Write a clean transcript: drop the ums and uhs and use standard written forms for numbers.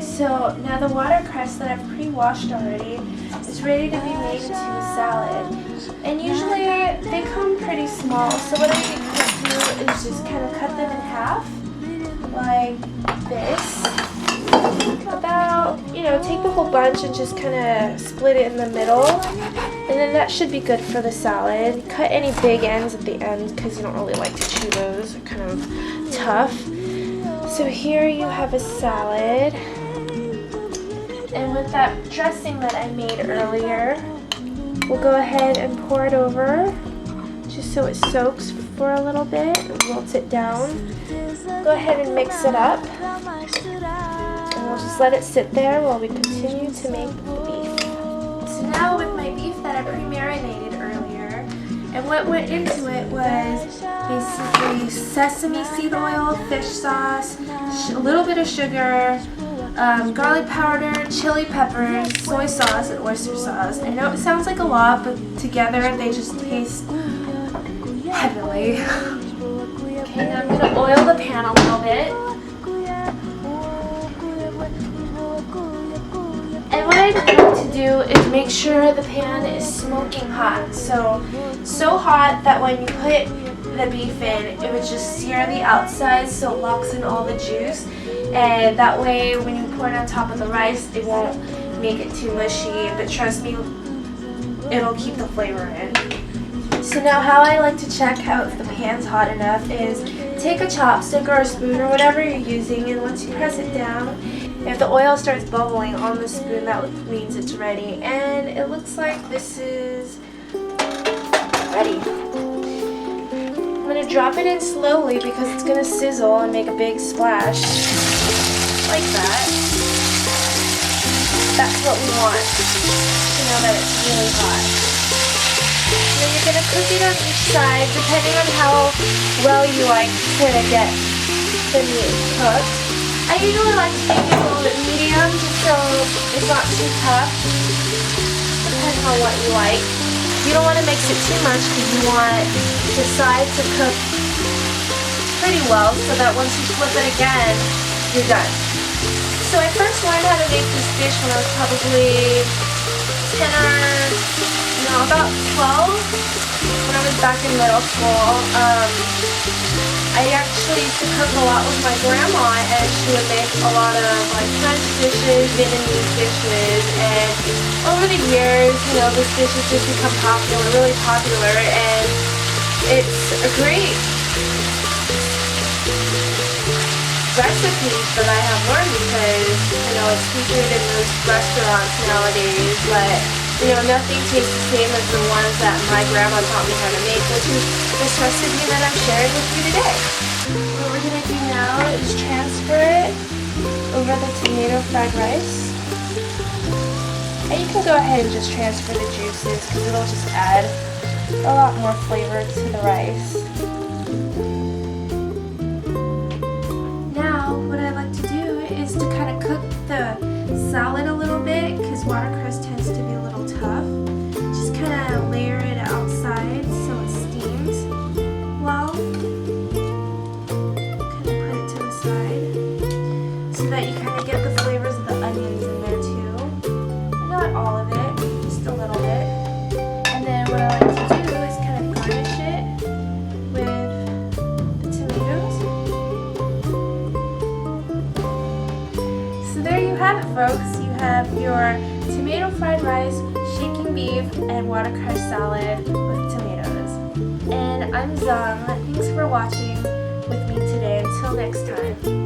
so now the watercress that I've pre-washed already is ready to be made into a salad. And usually they come pretty small, so what I do is just kind of cut them in half, like this. About, take the whole bunch and just kind of split it in the middle. And then that should be good for the salad. Cut any big ends at the end because you don't really like to chew those. They're kind of tough. So here you have a salad. And with that dressing that I made earlier, we'll go ahead and pour it over just so it soaks for a little bit and wilts it down. Go ahead and mix it up. And we'll just let it sit there while we continue to make the beef. So now with my beef that I pre-marinated earlier, and what went into it was basically sesame seed oil, fish sauce, a little bit of sugar, garlic powder, chili peppers, soy sauce, and oyster sauce. I know it sounds like a lot, but together they just taste heavenly. Okay, now I'm going to oil the pan a little bit. And what I like to do is make sure the pan is smoking hot. So hot that when you put the beef in, it would just sear the outside so it locks in all the juice. And that way when you pour it on top of the rice, it won't make it too mushy. But trust me, it'll keep the flavor in. So now how I like to check how if the pan's hot enough is take a chopstick or a spoon or whatever you're using, and once you press it down, if the oil starts bubbling on the spoon, that means it's ready. And it looks like this is ready. I'm going to drop it in slowly because it's going to sizzle and make a big splash. Like that. That's what we want, to know that it's really hot. And then you're going to cook it on each side, depending on how well you like to get the meat cooked. I usually like to make it a little bit medium, just so it's not too tough, depending on what you like. You don't want to mix it too much because you want the sides to cook pretty well so that once you flip it again, you're done. So I first learned how to make this dish when I was probably 10 or, about 12, when I was back in middle school. I actually used to cook a lot with my grandma, and she would make a lot of French dishes, Vietnamese dishes, and over the years, this dish has just become really popular, and it's a great recipe that I have learned because, it's featured in those restaurants nowadays, but nothing tastes the same as the ones that my grandma taught me how to make, which is this recipe that I'm sharing with you today. What we're going to do now is transfer it over the tomato fried rice. And you can go ahead and just transfer the juices because it'll just add a lot more flavor to the rice. Now, what I like to do is to kind of cook the salad a little bit because watercress tends to be a little tough. Just kind of layer it outside so it steams well. Kind of put it to the side so that you kind of get the flavors of the onions in there too. Not all of it, just a little bit. And then what I like to do is kind of garnish it with the tomatoes. So there you have it, folks. You have your tomato fried rice, shaking beef, and watercress salad with tomatoes. And I'm Zang. Thanks for watching with me today. Until next time.